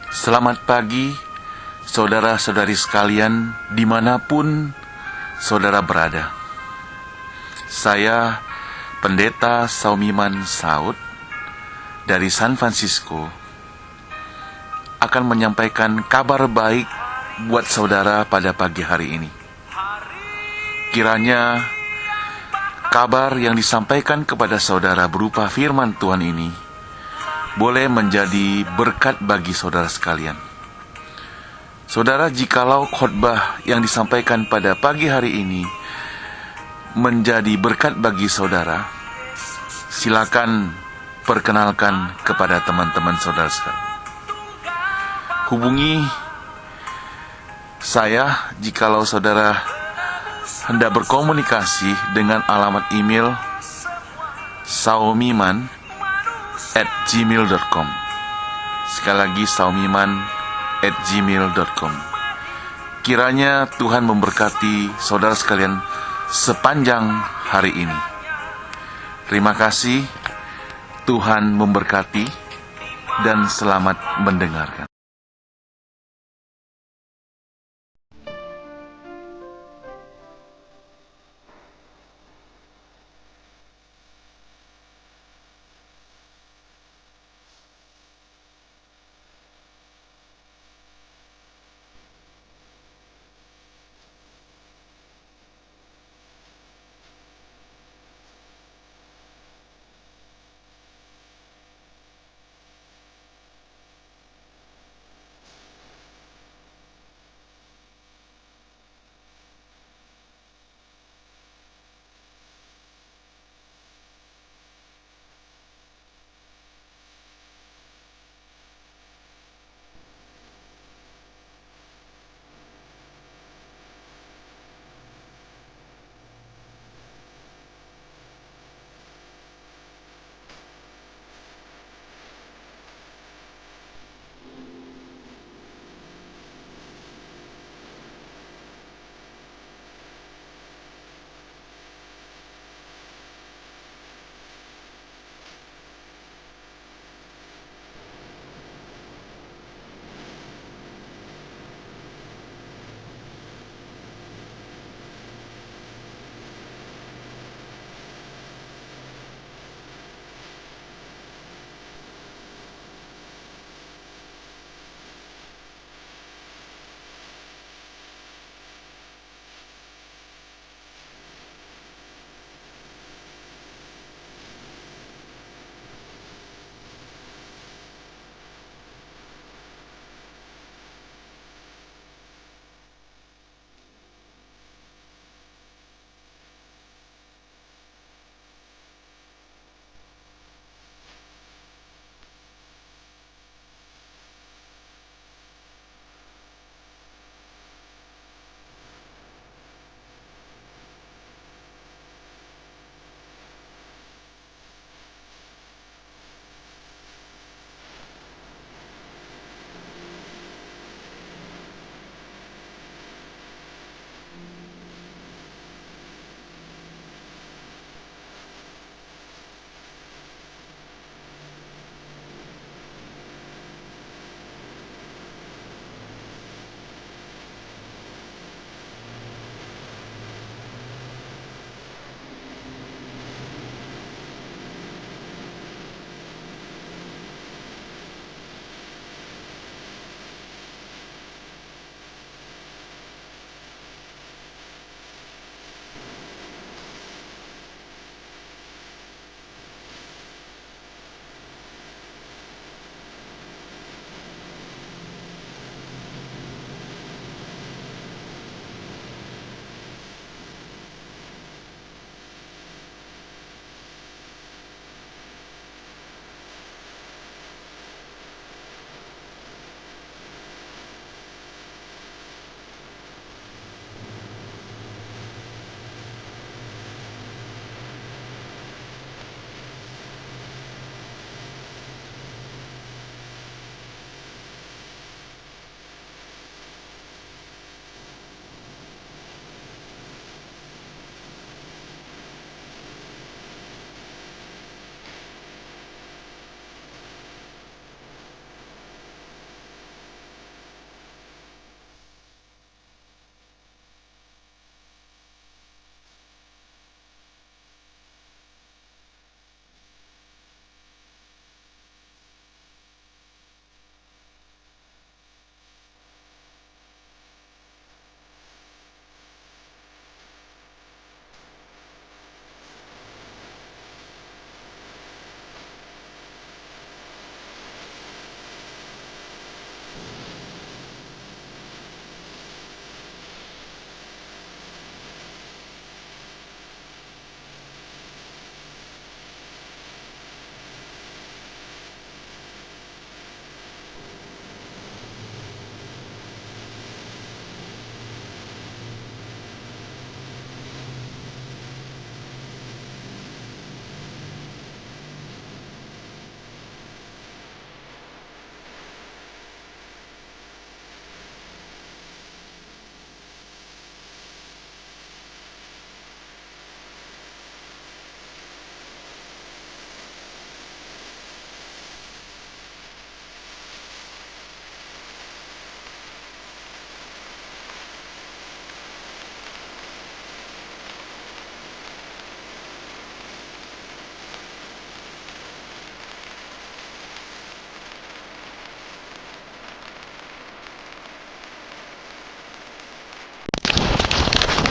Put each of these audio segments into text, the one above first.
Selamat pagi, saudara-saudari sekalian, dimanapun saudara berada. Saya, Pendeta Saumiman Saud, dari San Francisco, akan menyampaikan kabar baik buat saudara pada pagi hari ini. Kiranya kabar yang disampaikan kepada saudara berupa firman Tuhan ini boleh menjadi berkat bagi saudara sekalian. Saudara, jikalau khotbah yang disampaikan pada pagi hari ini menjadi berkat bagi saudara, silakan perkenalkan kepada teman-teman saudara sekalian. Hubungi saya jikalau saudara hendak berkomunikasi dengan alamat email saumiman@gmail.com. Sekali lagi, saumiman@gmail.com. Kiranya Tuhan memberkati saudara sekalian sepanjang hari ini. Terima kasih, Tuhan memberkati, dan selamat mendengarkan.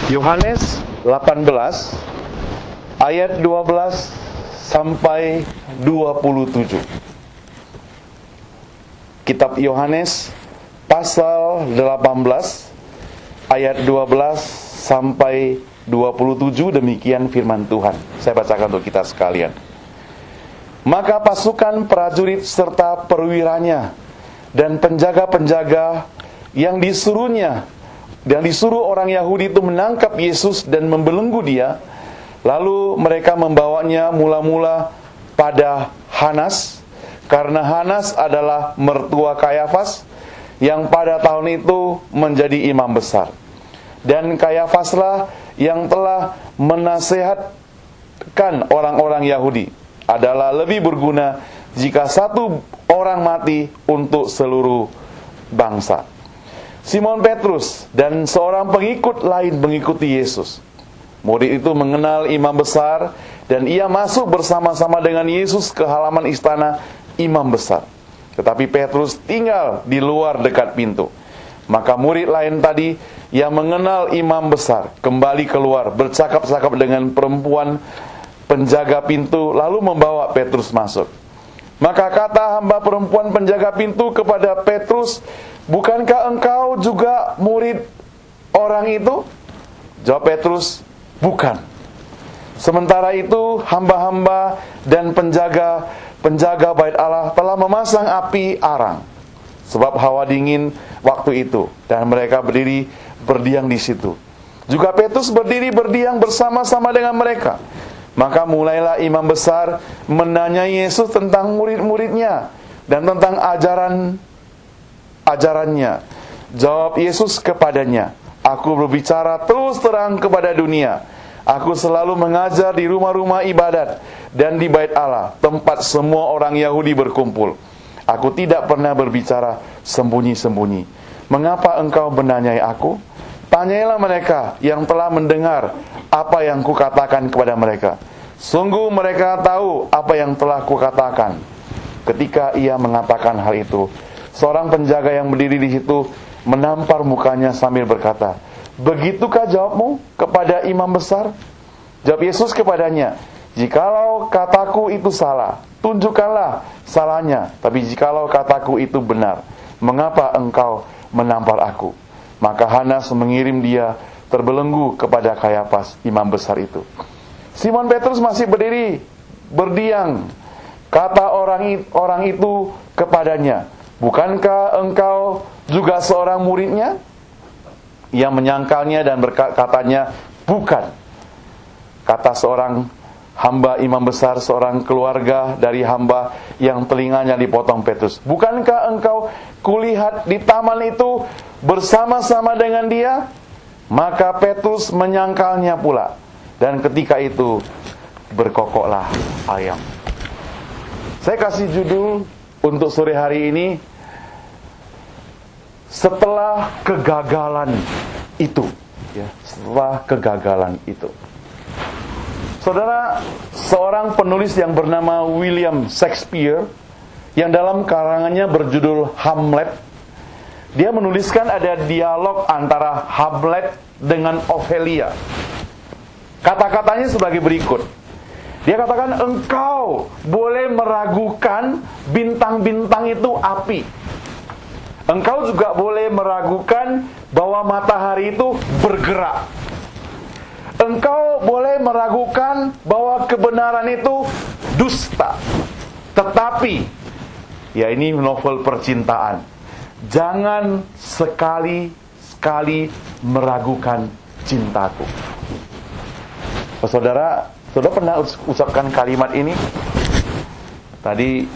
Yohanes 18 ayat 12 sampai 27. Kitab Yohanes pasal 18 ayat 12 sampai 27, demikian firman Tuhan. Saya bacakan untuk kita sekalian. Maka pasukan prajurit serta perwiranya dan penjaga-penjaga yang disuruh orang Yahudi itu menangkap Yesus dan membelenggu dia. Lalu mereka membawanya mula-mula pada Hanas, karena Hanas adalah mertua Kayafas yang pada tahun itu menjadi imam besar. Dan Kayafaslah yang telah menasehatkan orang-orang Yahudi adalah lebih berguna jika satu orang mati untuk seluruh bangsa. Simon Petrus dan seorang pengikut lain mengikuti Yesus. Murid itu mengenal imam besar dan ia masuk bersama-sama dengan Yesus ke halaman istana imam besar. Tetapi Petrus tinggal di luar dekat pintu. Maka murid lain tadi yang mengenal imam besar kembali keluar bercakap-cakap dengan perempuan penjaga pintu, lalu membawa Petrus masuk. Maka kata hamba perempuan penjaga pintu kepada Petrus, "Bukankah engkau juga murid orang itu?" Jawab Petrus, "Bukan." Sementara itu hamba-hamba dan penjaga bait Allah telah memasang api arang, sebab hawa dingin waktu itu, dan mereka berdiam di situ. Juga Petrus berdiam bersama-sama dengan mereka. Maka mulailah imam besar menanyai Yesus tentang murid-muridnya dan tentang ajarannya. Jawab Yesus kepadanya, "Aku berbicara terus terang kepada dunia. Aku selalu mengajar di rumah-rumah ibadat dan di bait Allah, tempat semua orang Yahudi berkumpul. Aku tidak pernah berbicara sembunyi-sembunyi. Mengapa engkau menanyai aku? Tanyailah mereka yang telah mendengar apa yang kukatakan kepada mereka. Sungguh mereka tahu apa yang telah kukatakan." Ketika ia mengatakan hal itu, seorang penjaga yang berdiri di situ menampar mukanya sambil berkata, "Begitukah jawabmu kepada imam besar?" Jawab Yesus kepadanya, "Jikalau kataku itu salah, tunjukkanlah salahnya. Tapi jikalau kataku itu benar, mengapa engkau menampar aku?" Maka Hanas mengirim dia terbelenggu kepada Kayafas, imam besar itu. Simon Petrus masih berdiam. Kata orang itu kepadanya, "Bukankah engkau juga seorang muridnya?" Ia menyangkalnya dan berkatanya, "Bukan." Kata seorang hamba imam besar, seorang keluarga dari hamba yang telinganya dipotong Petrus, "Bukankah engkau kulihat di taman itu bersama-sama dengan dia?" Maka Petrus menyangkalnya pula, dan ketika itu berkokoklah ayam. Saya kasih judul untuk sore hari ini, setelah kegagalan itu. Setelah kegagalan itu. Saudara, seorang penulis yang bernama William Shakespeare, yang dalam karangannya berjudul Hamlet, dia menuliskan ada dialog antara Hamlet dengan Ophelia. Kata-katanya sebagai berikut. Dia katakan, "Engkau boleh meragukan bintang-bintang itu api. Engkau juga boleh meragukan bahwa matahari itu bergerak. Engkau boleh meragukan bahwa kebenaran itu dusta. Tetapi," ya ini novel percintaan, "jangan sekali-sekali meragukan cintaku." Saudara pernah ucapkan kalimat ini? Tadi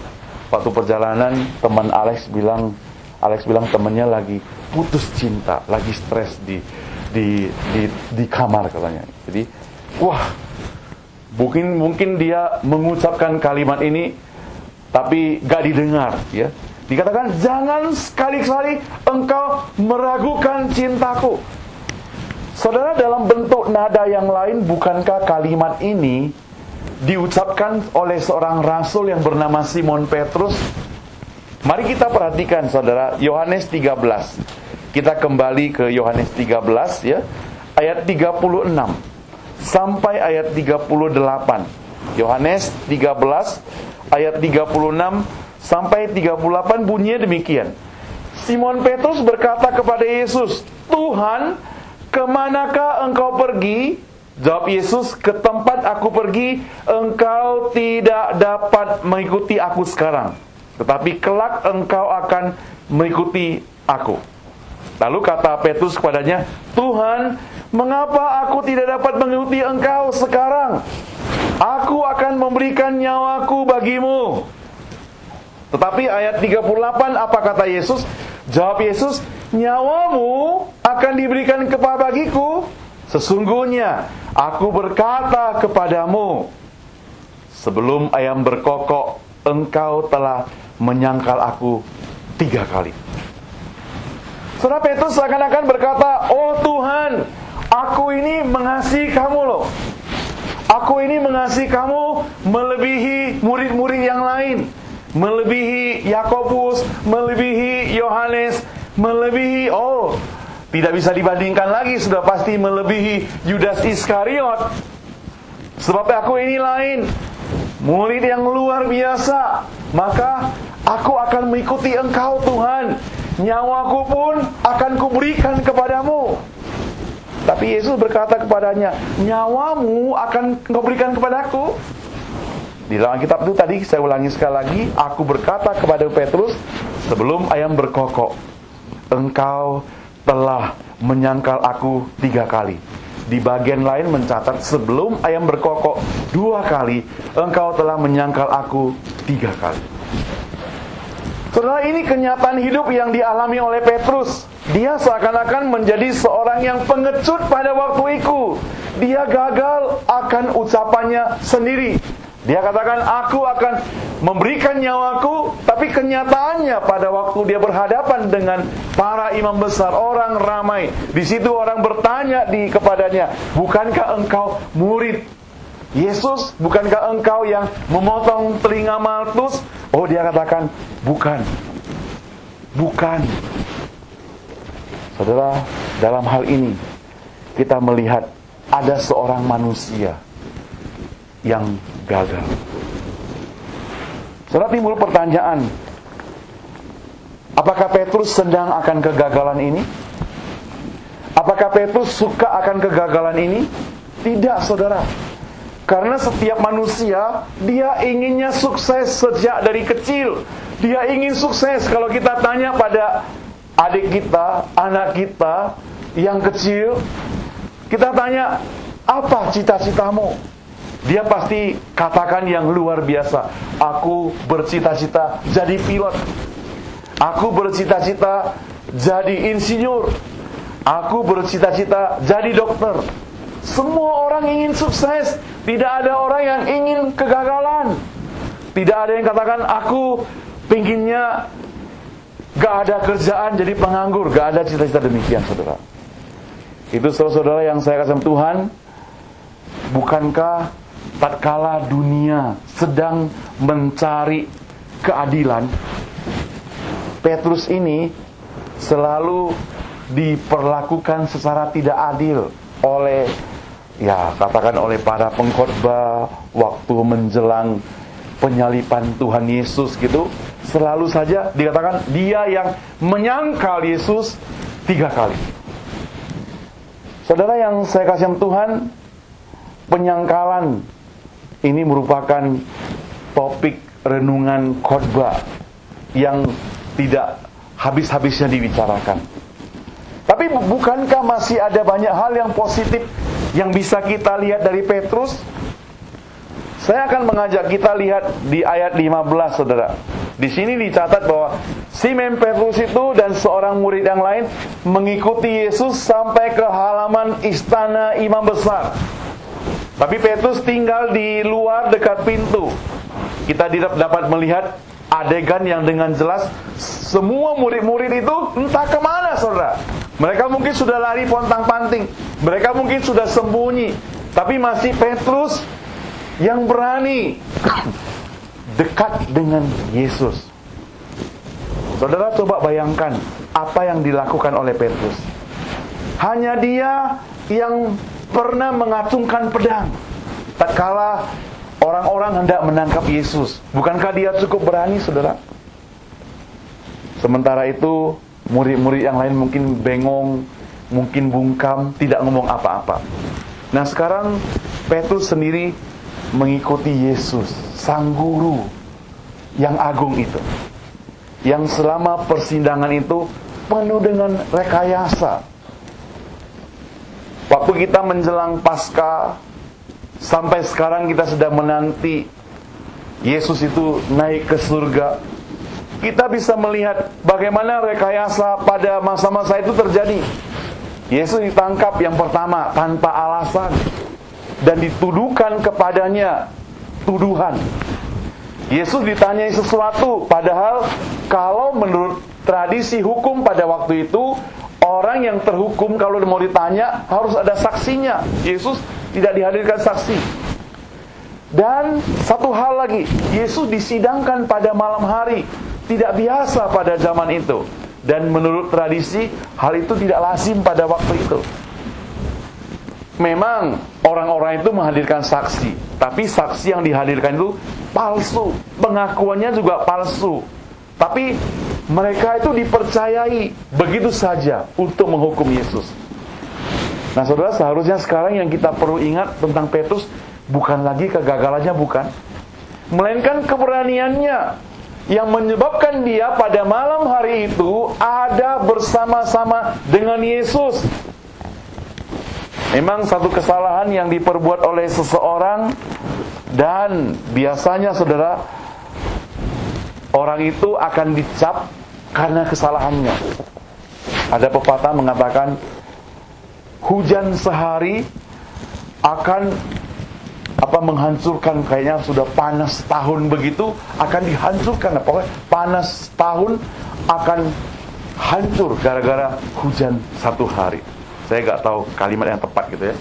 waktu perjalanan teman Alex bilang temannya lagi putus cinta, lagi stres di kamar katanya. Jadi, mungkin dia mengucapkan kalimat ini tapi gak didengar, ya. Dikatakan, "Jangan sekali-kali engkau meragukan cintaku." Saudara, dalam bentuk nada yang lain, bukankah kalimat ini diucapkan oleh seorang rasul yang bernama Simon Petrus? Mari kita perhatikan, saudara, Yohanes 13. Kita kembali ke Yohanes 13, ya. ayat 36 sampai ayat 38. Yohanes 13 ayat 36 sampai 38 bunyinya demikian. Simon Petrus berkata kepada Yesus, "Tuhan, kemanakah engkau pergi?" Jawab Yesus, "Ke tempat aku pergi, engkau tidak dapat mengikuti aku sekarang, tetapi kelak engkau akan mengikuti aku." Lalu kata Petrus kepadanya, "Tuhan, mengapa aku tidak dapat mengikuti engkau sekarang? Aku akan memberikan nyawaku bagimu." Tetapi ayat 38 apa kata Yesus? Jawab Yesus, "Nyawamu akan diberikan kepada bagiku. Sesungguhnya aku berkata kepadamu, sebelum ayam berkokok, engkau telah menyangkal aku 3 kali." Saudara, Petrus seakan-akan berkata, "Oh Tuhan, aku ini mengasihi kamu loh. Aku ini mengasihi kamu melebihi murid-murid yang lain, melebihi Yakobus, melebihi Yohanes, melebihi, tidak bisa dibandingkan lagi, sudah pasti melebihi Yudas Iskariot. Sebab aku ini lain, murid yang luar biasa. Maka aku akan mengikuti engkau Tuhan. Nyawaku pun akan kuberikan kepadamu." Tapi Yesus berkata kepadanya, "Nyawamu akan kau berikan kepadaku." Di dalam kitab itu tadi saya ulangi sekali lagi, aku berkata kepada Petrus, sebelum ayam berkokok, engkau telah menyangkal aku 3 kali. Di bagian lain mencatat, sebelum ayam berkokok 2 kali, engkau telah menyangkal aku 3 kali. Saudara, ini kenyataan hidup yang dialami oleh Petrus. Dia seakan-akan menjadi seorang yang pengecut pada waktu itu. Dia gagal akan ucapannya sendiri. Dia katakan, "Aku akan memberikan nyawaku," tapi kenyataannya pada waktu dia berhadapan dengan para imam besar, orang ramai, di situ orang bertanya kepadanya, "Bukankah engkau murid Yesus? Bukankah engkau yang memotong telinga Malkus?" Oh, dia katakan, "Bukan. Bukan." Saudara, dalam hal ini kita melihat ada seorang manusia yang gagal. Saudara, timbul pertanyaan, apakah Petrus sedang akan kegagalan ini? Apakah Petrus suka akan kegagalan ini? Tidak, saudara. Karena setiap manusia, dia inginnya sukses sejak dari kecil. Dia ingin sukses. Kalau kita tanya pada adik kita, anak kita yang kecil, kita tanya, "Apa cita-citamu?" Dia pasti katakan yang luar biasa. "Aku bercita-cita jadi pilot. Aku bercita-cita jadi insinyur. Aku bercita-cita jadi dokter." Semua orang ingin sukses. Tidak ada orang yang ingin kegagalan. Tidak ada yang katakan, "Aku pinginnya gak ada kerjaan jadi penganggur." Gak ada cita-cita demikian, saudara. Itu saudara yang saya kasih Tuhan. Bukankah tatkala dunia sedang mencari keadilan, Petrus ini selalu diperlakukan secara tidak adil oleh, katakan oleh para pengkhotbah waktu menjelang penyaliban Tuhan Yesus gitu. Selalu saja dikatakan dia yang menyangkal Yesus 3 kali. Saudara yang saya kasih Tuhan, penyangkalan ini merupakan topik renungan khotbah yang tidak habis-habisnya dibicarakan. Tapi bukankah masih ada banyak hal yang positif yang bisa kita lihat dari Petrus? Saya akan mengajak kita lihat di ayat 15, saudara. Di sini dicatat bahwa Simon Petrus itu dan seorang murid yang lain mengikuti Yesus sampai ke halaman istana imam besar. Tapi Petrus tinggal di luar dekat pintu. Kita dapat melihat adegan yang dengan jelas semua murid-murid itu entah kemana, saudara. Mereka mungkin sudah lari pontang-panting, mereka mungkin sudah sembunyi, tapi masih Petrus yang berani dekat dengan Yesus. Saudara, coba bayangkan apa yang dilakukan oleh Petrus. Hanya dia yang pernah mengacungkan pedang tatkala orang-orang hendak menangkap Yesus. Bukankah dia cukup berani, saudara? Sementara itu, murid-murid yang lain mungkin bengong, mungkin bungkam, tidak ngomong apa-apa. Nah, sekarang Petrus sendiri mengikuti Yesus, sang guru yang agung itu, yang selama persidangan itu penuh dengan rekayasa. Waktu kita menjelang Paskah, sampai sekarang kita sedang menanti Yesus itu naik ke surga. Kita bisa melihat bagaimana rekayasa pada masa-masa itu terjadi. Yesus ditangkap yang pertama tanpa alasan, dan dituduhkan kepadanya tuduhan. Yesus ditanyai sesuatu, padahal kalau menurut tradisi hukum pada waktu itu, orang yang terhukum kalau mau ditanya harus ada saksinya. Yesus tidak dihadirkan saksi. Dan satu hal lagi, Yesus disidangkan pada malam hari. Tidak biasa pada zaman itu. Dan menurut tradisi, hal itu tidak lazim pada waktu itu. Memang orang-orang itu menghadirkan saksi, tapi saksi yang dihadirkan itu palsu. Pengakuannya juga palsu. Tapi mereka itu dipercayai begitu saja untuk menghukum Yesus. Nah, saudara, seharusnya sekarang yang kita perlu ingat tentang Petrus bukan lagi kegagalannya, bukan, melainkan keberaniannya yang menyebabkan dia pada malam hari itu ada bersama-sama dengan Yesus. Memang satu kesalahan yang diperbuat oleh seseorang, dan biasanya, saudara, orang itu akan dicap karena kesalahannya. Ada pepatah mengatakan, hujan sehari akan menghancurkan, kayaknya sudah panas tahun begitu, akan dihancurkan. Pokoknya panas tahun akan hancur gara-gara hujan satu hari. Saya nggak tahu kalimat yang tepat gitu ya,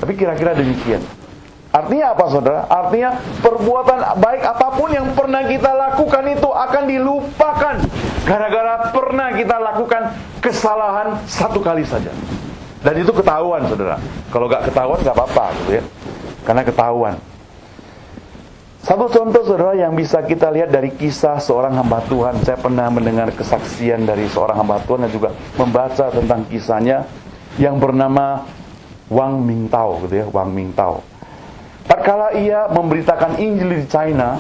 tapi kira-kira demikian. Artinya apa, saudara? Artinya perbuatan baik apapun yang pernah kita lakukan itu akan dilupakan gara-gara pernah kita lakukan kesalahan satu kali saja. Dan itu ketahuan, saudara. Kalau nggak ketahuan nggak apa-apa gitu ya, karena ketahuan. Satu contoh, saudara, yang bisa kita lihat dari kisah seorang hamba Tuhan. Saya pernah mendengar kesaksian dari seorang hamba Tuhan dan juga membaca tentang kisahnya, yang bernama Wang Mingtao gitu ya, Wang Mingtao. Tatkala ia memberitakan Injil di China,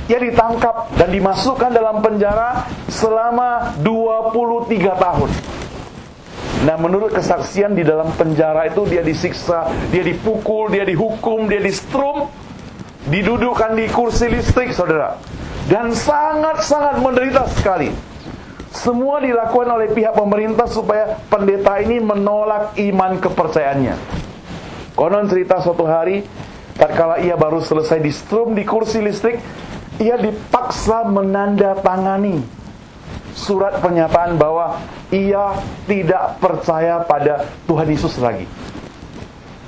ia ditangkap dan dimasukkan dalam penjara selama 23 tahun. Nah, menurut kesaksian, di dalam penjara itu dia disiksa, dia dipukul, dia dihukum, dia di-strum, didudukkan di kursi listrik, saudara. Dan sangat-sangat menderita sekali. Semua dilakukan oleh pihak pemerintah supaya pendeta ini menolak iman kepercayaannya. Konon cerita suatu hari, tatkala ia baru selesai di-strum di kursi listrik, ia dipaksa menandatangani surat pernyataan bahwa ia tidak percaya pada Tuhan Yesus lagi.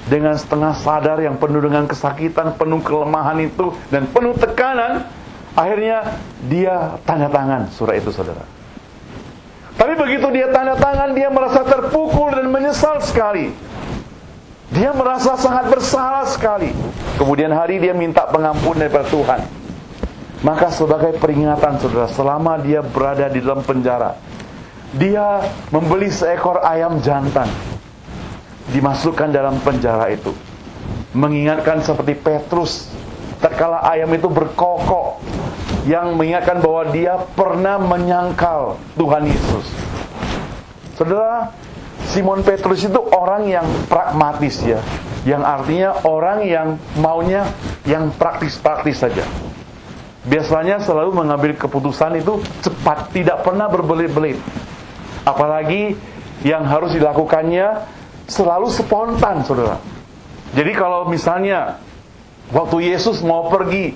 Dengan setengah sadar yang penuh dengan kesakitan, penuh kelemahan itu, dan penuh tekanan, akhirnya dia tanda tangan surat itu, saudara. Tapi begitu dia tanda tangan, dia merasa terpukul dan menyesal sekali. Dia merasa sangat bersalah sekali. Kemudian hari dia minta pengampunan daripada Tuhan. Maka sebagai peringatan, saudara, selama dia berada di dalam penjara, dia membeli seekor ayam jantan, dimasukkan dalam penjara itu, mengingatkan seperti Petrus tatkala ayam itu berkokok, yang mengingatkan bahwa dia pernah menyangkal Tuhan Yesus. Saudara, Simon Petrus itu orang yang pragmatis ya, yang artinya orang yang maunya yang praktis-praktis saja. Biasanya selalu mengambil keputusan itu cepat, tidak pernah berbelit-belit. Apalagi yang harus dilakukannya selalu spontan, saudara. Jadi kalau misalnya waktu Yesus mau pergi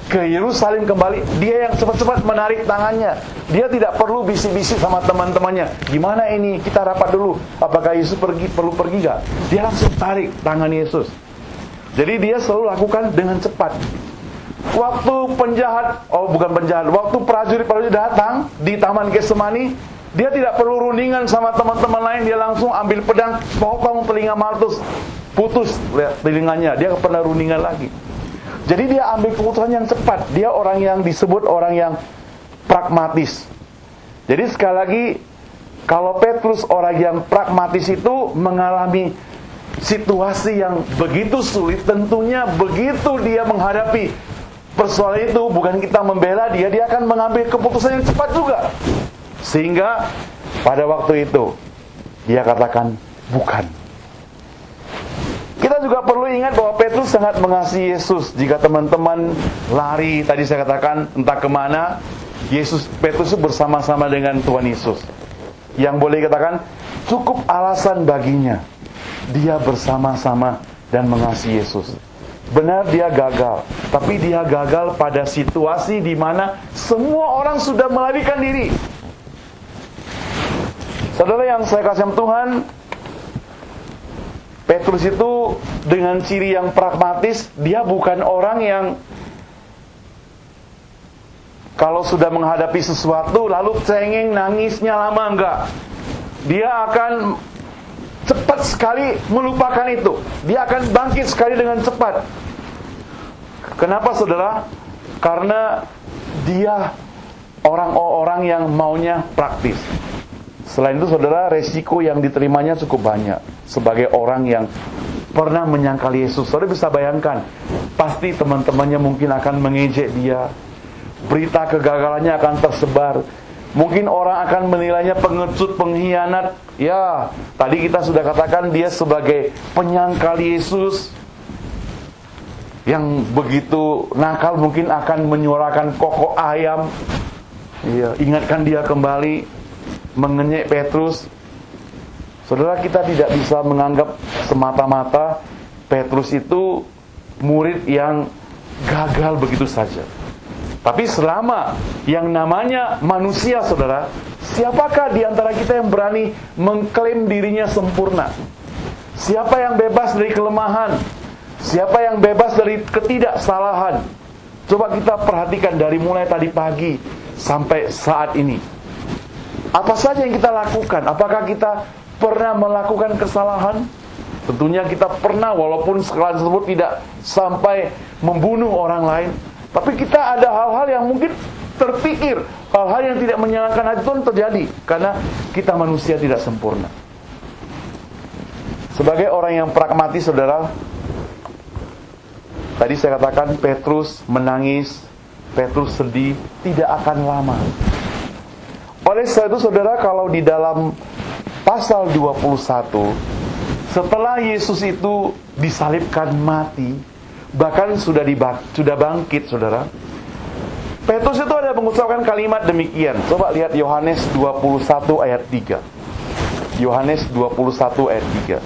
ke Yerusalem kembali, dia yang cepat-cepat menarik tangannya. Dia tidak perlu bisik-bisik sama teman-temannya. Gimana ini? Kita rapat dulu. Apakah Yesus perlu pergi gak? Dia langsung tarik tangan Yesus. Jadi dia selalu lakukan dengan cepat. Waktu waktu prajurit datang di Taman Getsemani, Dia tidak perlu rundingan sama teman-teman lain. Dia langsung ambil pedang, potong telinga Maltus, putus lihat telinganya. Dia nggak pernah rundingan lagi. Jadi dia ambil keputusan yang cepat. Dia orang yang disebut orang yang pragmatis. Jadi sekali lagi, kalau Petrus orang yang pragmatis itu mengalami situasi yang begitu sulit, tentunya begitu dia menghadapi persoalan itu, bukan kita membela dia, dia akan mengambil keputusan yang cepat juga. Sehingga pada waktu itu dia katakan bukan. Kita juga perlu ingat bahwa Petrus sangat mengasihi Yesus. Jika teman-teman lari, tadi saya katakan entah kemana, Petrus itu bersama-sama dengan Tuhan Yesus. Yang boleh katakan cukup alasan baginya dia bersama-sama dan mengasihi Yesus. Benar dia gagal, tapi dia gagal pada situasi di mana semua orang sudah melarikan diri. Saudara yang saya kasih Tuhan, Petrus itu dengan ciri yang pragmatis, dia bukan orang yang kalau sudah menghadapi sesuatu lalu cengeng, nangisnya lama, enggak. Dia akan cepat sekali melupakan itu. Dia akan bangkit sekali dengan cepat. Kenapa saudara? Karena dia orang-orang yang maunya praktis. Selain itu saudara, resiko yang diterimanya cukup banyak. Sebagai orang yang pernah menyangkal Yesus, saudara bisa bayangkan, pasti teman-temannya mungkin akan mengejek dia. Berita kegagalannya akan tersebar. Mungkin orang akan menilainya pengecut, pengkhianat. Ya, tadi kita sudah katakan dia sebagai penyangkal Yesus yang begitu nakal, mungkin akan menyuarakan kokok ayam. Iya, ingatkan dia kembali, mengenyek Petrus. Saudara, kita tidak bisa menganggap semata-mata Petrus itu murid yang gagal begitu saja. Tapi selama yang namanya manusia, saudara, siapakah di antara kita yang berani mengklaim dirinya sempurna? Siapa yang bebas dari kelemahan? Siapa yang bebas dari ketidaksalahan? Coba kita perhatikan dari mulai tadi pagi sampai saat ini. Apa saja yang kita lakukan? Apakah kita pernah melakukan kesalahan? Tentunya kita pernah, walaupun kesalahan tersebut tidak sampai membunuh orang lain. Tapi kita ada hal-hal yang mungkin terpikir, hal-hal yang tidak menyenangkan hati Tuhan terjadi, karena kita manusia tidak sempurna. Sebagai orang yang pragmatis, saudara, tadi saya katakan Petrus menangis, Petrus sedih, tidak akan lama. Oleh sebab itu saudara, kalau di dalam pasal 21, setelah Yesus itu disalibkan mati, bahkan sudah bangkit, saudara, Petrus itu ada mengucapkan kalimat demikian. Coba lihat Yohanes 21 ayat 3. Yohanes 21 ayat 3.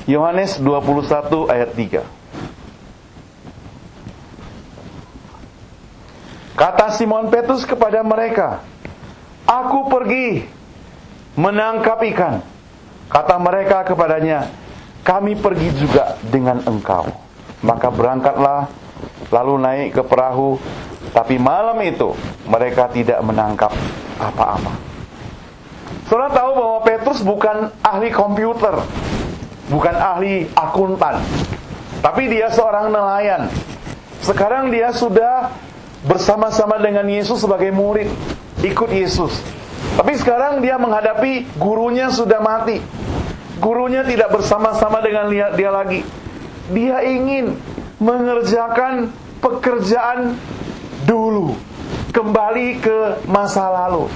Yohanes 21 ayat 3. Kata Simon Petrus kepada mereka, "Aku pergi menangkap ikan." Kata mereka kepadanya, "Kami pergi juga dengan engkau." Maka berangkatlah, lalu naik ke perahu. Tapi malam itu mereka tidak menangkap apa-apa. Saudara tahu bahwa Petrus bukan ahli komputer, bukan ahli akuntan, tapi dia seorang nelayan. Sekarang dia sudah bersama-sama dengan Yesus sebagai murid, ikut Yesus. Tapi sekarang dia menghadapi gurunya sudah mati. Gurunya tidak bersama-sama dengan dia lagi. Dia ingin mengerjakan pekerjaan dulu, kembali ke masa lalu.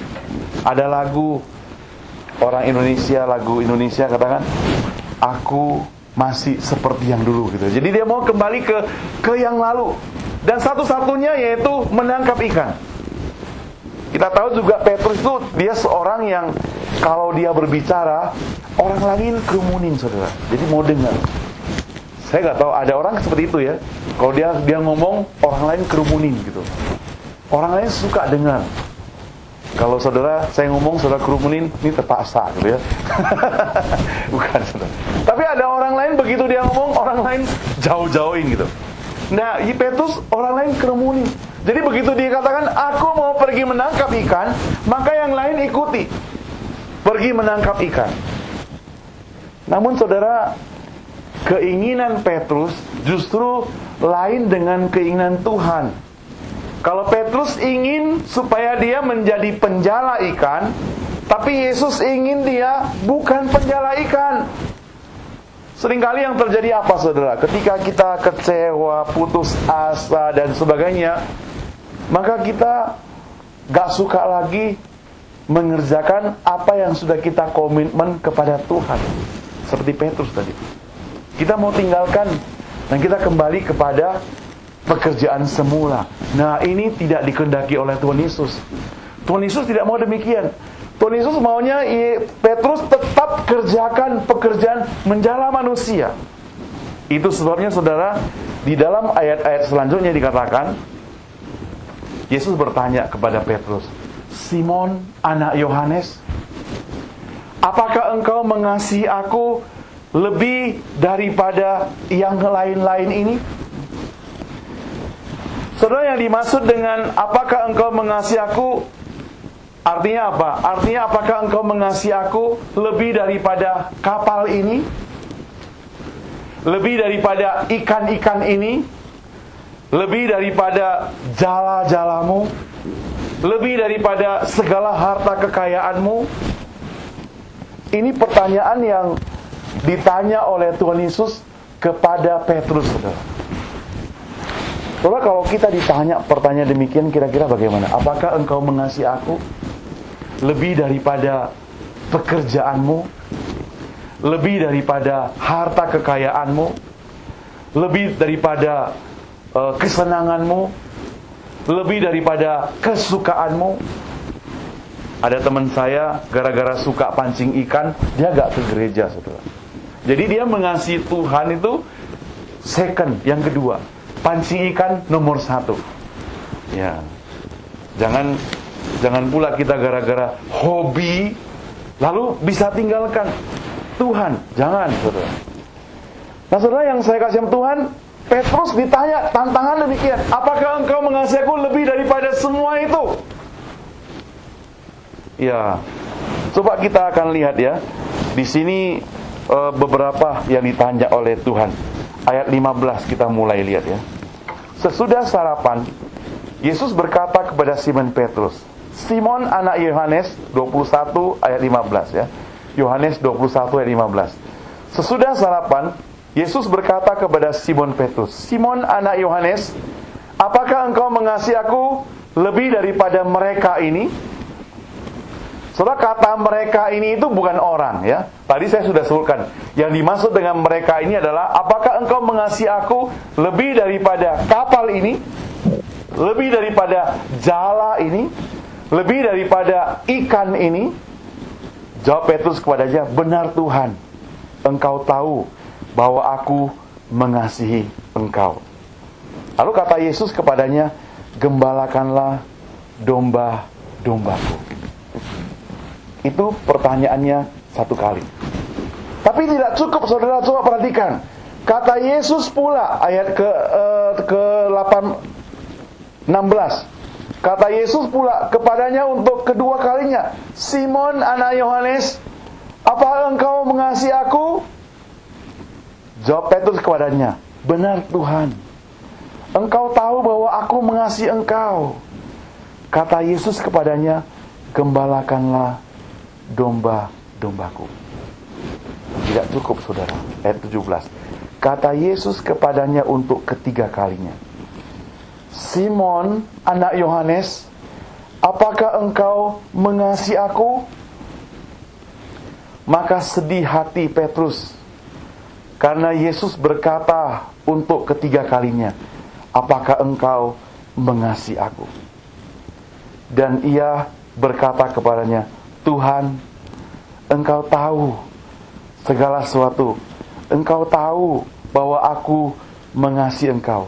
Ada lagu orang Indonesia, lagu Indonesia katakan, "Aku masih seperti yang dulu," gitu. Jadi dia mau kembali ke yang lalu. Dan satu-satunya yaitu menangkap ikan. Kita tahu juga Petrus itu dia seorang yang kalau dia berbicara, orang lain kerumunin, saudara. Jadi mau dengar. Saya nggak tahu, ada orang seperti itu ya. Kalau dia ngomong, orang lain kerumunin gitu. Orang lain suka dengar. Kalau saudara, saya ngomong, saudara kerumunin, ini terpaksa gitu ya. Bukan, saudara. Tapi ada orang lain begitu dia ngomong, orang lain jauh-jauhin gitu. Nah, Petrus orang lain kerumuni. Jadi begitu dia katakan, aku mau pergi menangkap ikan, maka yang lain ikuti. Pergi menangkap ikan. Namun saudara, keinginan Petrus justru lain dengan keinginan Tuhan. Kalau Petrus ingin supaya dia menjadi penjala ikan, tapi Yesus ingin dia bukan penjala ikan. Seringkali yang terjadi apa saudara? Ketika kita kecewa, putus asa dan sebagainya, maka kita gak suka lagi mengerjakan apa yang sudah kita komitmen kepada Tuhan. Seperti Petrus tadi. Kita mau tinggalkan dan kita kembali kepada pekerjaan semula. Nah, ini tidak dikehendaki oleh Tuhan Yesus. Tuhan Yesus tidak mau demikian. Tuhan Yesus maunya Petrus tetap kerjakan pekerjaan menjala manusia. Itu sebabnya saudara, di dalam ayat-ayat selanjutnya dikatakan, Yesus bertanya kepada Petrus, Simon, anak Yohanes, apakah engkau mengasihi aku lebih daripada yang lain-lain ini? Saudara, yang dimaksud dengan apakah engkau mengasihi aku, artinya apa? Artinya apakah engkau mengasihi aku lebih daripada kapal ini? Lebih daripada ikan-ikan ini? Lebih daripada jala-jalamu? Lebih daripada segala harta kekayaanmu? Ini pertanyaan yang ditanya oleh Tuhan Yesus kepada Petrus, saudara. Saudara, kalau kita ditanya pertanyaan demikian, kira-kira bagaimana? Apakah engkau mengasihi aku lebih daripada pekerjaanmu? Lebih daripada harta kekayaanmu? Lebih daripada kesenanganmu? Lebih daripada kesukaanmu? Ada teman saya, gara-gara suka pancing ikan, dia gak ke gereja, saudara. Jadi dia mengasihi Tuhan itu second, yang kedua. Pancing ikan nomor 1. Ya, jangan pula kita gara-gara hobi lalu bisa tinggalkan Tuhan. Jangan, saudara. Nah, saudara, yang saya kasih Tuhan, Petrus ditanya tantangan demikian, apakah engkau mengasihi aku lebih daripada semua itu? Ya, coba kita akan lihat ya. Di sini beberapa yang ditanya oleh Tuhan. Ayat 15 kita mulai lihat ya. Sesudah sarapan, Yesus berkata kepada Simon Petrus, Simon anak Yohanes, 21 ayat 15 ya. Yohanes 21 ayat 15. Sesudah sarapan, Yesus berkata kepada Simon Petrus, Simon anak Yohanes, apakah engkau mengasihi aku lebih daripada mereka ini? Saudara, kata mereka ini itu bukan orang ya. Tadi saya sudah sebutkan. Yang dimaksud dengan mereka ini adalah, apakah engkau mengasihi aku lebih daripada kapal ini? Lebih daripada jala ini? Lebih daripada ikan ini? Jawab Petrus kepadanya, benar Tuhan, engkau tahu bahwa aku mengasihi engkau. Lalu kata Yesus kepadanya, gembalakanlah domba-dombaku. Itu pertanyaannya satu kali. Tapi tidak cukup, saudara, coba perhatikan. Kata Yesus pula, ayat ke-16. Kata Yesus pula kepadanya untuk kedua kalinya, Simon anak Yohanes, apa engkau mengasihi aku? Jawab Petrus kepadanya, benar Tuhan, engkau tahu bahwa aku mengasihi engkau. Kata Yesus kepadanya, gembalakanlah domba-dombaku. Tidak cukup, saudara. Ayat 17. Kata Yesus kepadanya untuk ketiga kalinya, Simon anak Yohanes, apakah engkau mengasihi aku? Maka sedih hati Petrus, karena Yesus berkata untuk ketiga kalinya, apakah engkau mengasihi aku? Dan ia berkata kepadanya, Tuhan, engkau tahu segala sesuatu. Engkau tahu bahwa aku mengasihi engkau.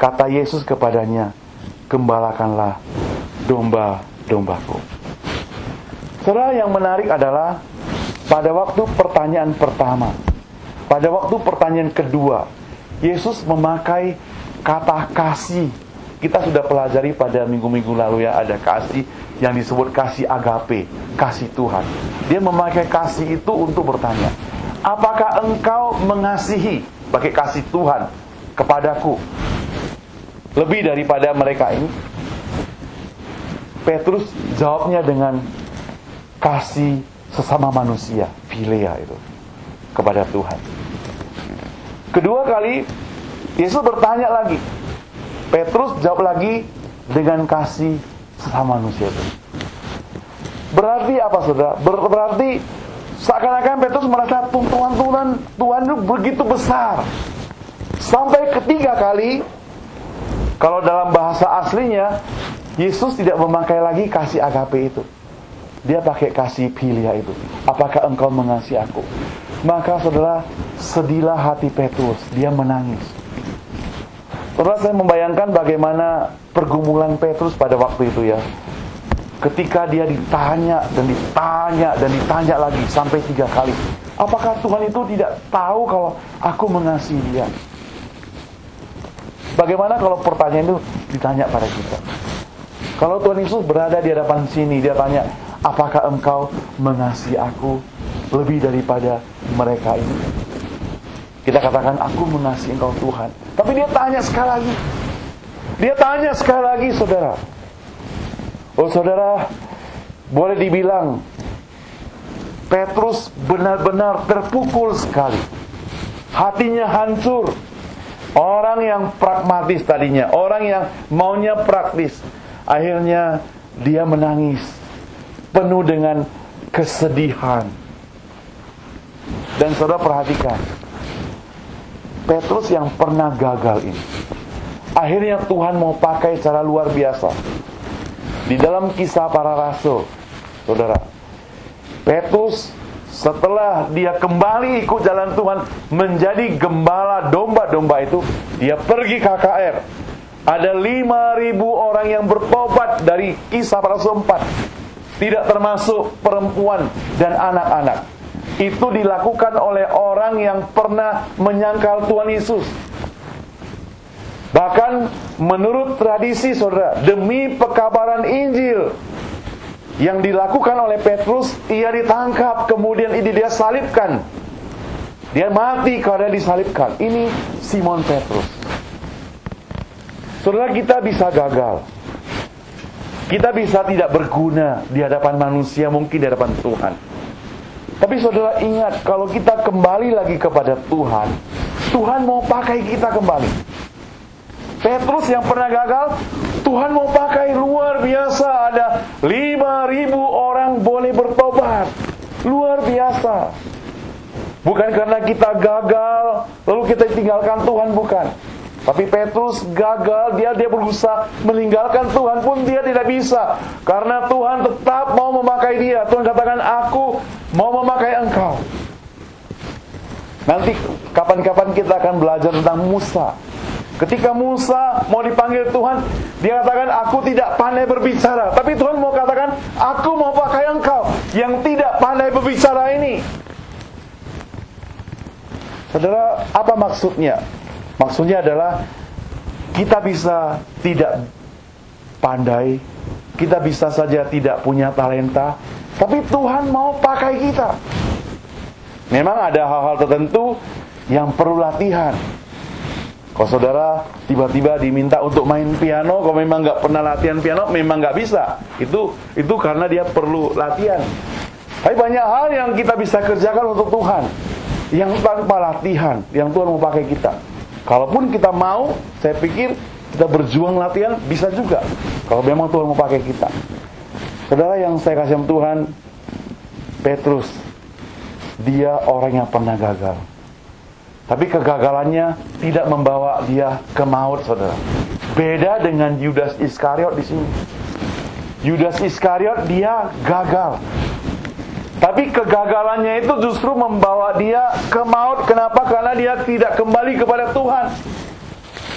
Kata Yesus kepadanya, gembalakanlah domba-dombaku. Saudara, yang menarik adalah pada waktu pertanyaan pertama, pada waktu pertanyaan kedua, Yesus memakai kata kasih. Kita sudah pelajari pada minggu-minggu lalu ya, ada kasih yang disebut kasih agape, kasih Tuhan. Dia memakai kasih itu untuk bertanya, apakah engkau mengasihi, pakai kasih Tuhan kepadaku lebih daripada mereka ini? Petrus jawabnya dengan kasih sesama manusia, philia itu, kepada Tuhan. Kedua kali Yesus bertanya lagi. Petrus jawab lagi dengan kasih sesama manusia itu. Berarti apa, saudara? Berarti seakan-akan Petrus merasa tuntunan Tuhan itu begitu besar. Sampai ketiga kali, kalau dalam bahasa aslinya, Yesus tidak memakai lagi kasih agape itu. Dia pakai kasih philia itu. Apakah engkau mengasihi aku? Maka saudara, sedihlah hati Petrus. Dia menangis. Saudara, saya membayangkan bagaimana pergumulan Petrus pada waktu itu ya. Ketika dia ditanya dan ditanya dan ditanya lagi sampai 3 kali. Apakah Tuhan itu tidak tahu kalau aku mengasihi dia? Bagaimana kalau pertanyaan itu ditanya pada kita? Kalau Tuhan Yesus berada di hadapan sini, dia tanya, apakah engkau mengasihi aku lebih daripada mereka ini? Kita katakan, aku mengasihi engkau Tuhan. Tapi dia tanya sekali lagi. Dia tanya sekali lagi, saudara. Oh saudara, boleh dibilang Petrus benar-benar terpukul sekali. Hatinya hancur. Orang yang pragmatis tadinya, orang yang maunya praktis, akhirnya dia menangis penuh dengan kesedihan. Dan saudara perhatikan, Petrus yang pernah gagal ini, akhirnya Tuhan mau pakai cara luar biasa. Di dalam Kisah Para Rasul, saudara, Petrus setelah dia kembali ikut jalan Tuhan, menjadi gembala domba-domba itu, dia pergi KKR. Ada 5.000 orang yang bertobat dari Kisah Para Rasul 4. Tidak termasuk perempuan dan anak-anak. Itu dilakukan oleh orang yang pernah menyangkal Tuhan Yesus. Bahkan menurut tradisi, saudara, demi pekabaran Injil yang dilakukan oleh Petrus, ia ditangkap, kemudian dia salibkan. Dia mati karena disalibkan. Ini Simon Petrus. Saudara, kita bisa gagal. Kita bisa tidak berguna di hadapan manusia, mungkin di hadapan Tuhan. Tapi saudara ingat, kalau kita kembali lagi kepada Tuhan, Tuhan mau pakai kita kembali. Petrus yang pernah gagal, Tuhan mau pakai luar biasa. Ada 5.000 orang boleh bertobat. Luar biasa. Bukan karena kita gagal lalu kita tinggalkan Tuhan, bukan. Tapi Petrus gagal, dia berusaha meninggalkan Tuhan pun dia tidak bisa. Karena Tuhan tetap mau memakai dia. Tuhan katakan, aku mau memakai engkau. Nanti kapan-kapan kita akan belajar tentang Musa. Ketika Musa mau dipanggil Tuhan, dia katakan, aku tidak pandai berbicara. Tapi Tuhan mau katakan, aku mau pakai engkau yang tidak pandai berbicara ini. Saudara, apa maksudnya? Maksudnya adalah kita bisa tidak pandai, kita bisa saja tidak punya talenta, tapi Tuhan mau pakai kita. Memang ada hal-hal tertentu yang perlu latihan. Kalau saudara tiba-tiba diminta untuk main piano, kalau memang nggak pernah latihan piano, memang nggak bisa. Itu karena dia perlu latihan. Tapi banyak hal yang kita bisa kerjakan untuk Tuhan, yang tanpa latihan, yang Tuhan mau pakai kita. Kalaupun kita mau, saya pikir kita berjuang latihan bisa juga. Kalau memang Tuhan mau pakai kita. Saudara yang saya kasih Tuhan, Petrus, dia orang yang pernah gagal. Tapi kegagalannya tidak membawa dia ke maut, saudara. Beda dengan Yudas Iskariot di sini. Yudas Iskariot dia gagal. Tapi kegagalannya itu justru membawa dia ke maut. Kenapa? Karena dia tidak kembali kepada Tuhan.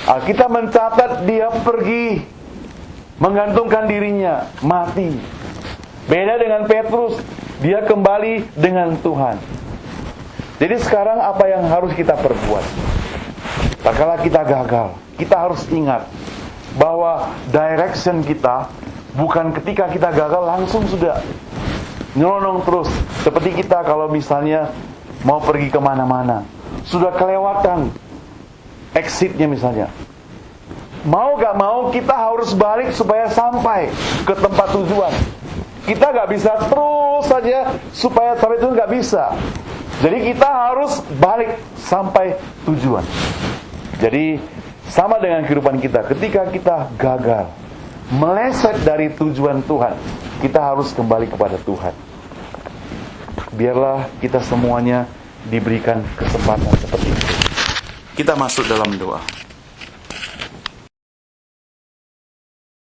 Alkitab mencatat dia pergi menggantungkan dirinya, mati. Beda dengan Petrus, dia kembali dengan Tuhan. Jadi sekarang apa yang harus kita perbuat? Tak kala kita gagal, kita harus ingat bahwa direction kita bukan ketika kita gagal langsung sudah nyelonong terus. Seperti kita kalau misalnya mau pergi kemana-mana, sudah kelewatan exitnya misalnya. Mau gak mau kita harus balik supaya sampai ke tempat tujuan. Kita gak bisa terus saja supaya sampai itu, gak bisa. Jadi kita harus balik sampai tujuan. Jadi sama dengan kehidupan kita. Ketika kita gagal, meleset dari tujuan Tuhan, kita harus kembali kepada Tuhan. Biarlah kita semuanya diberikan kesempatan seperti itu. Kita masuk dalam doa.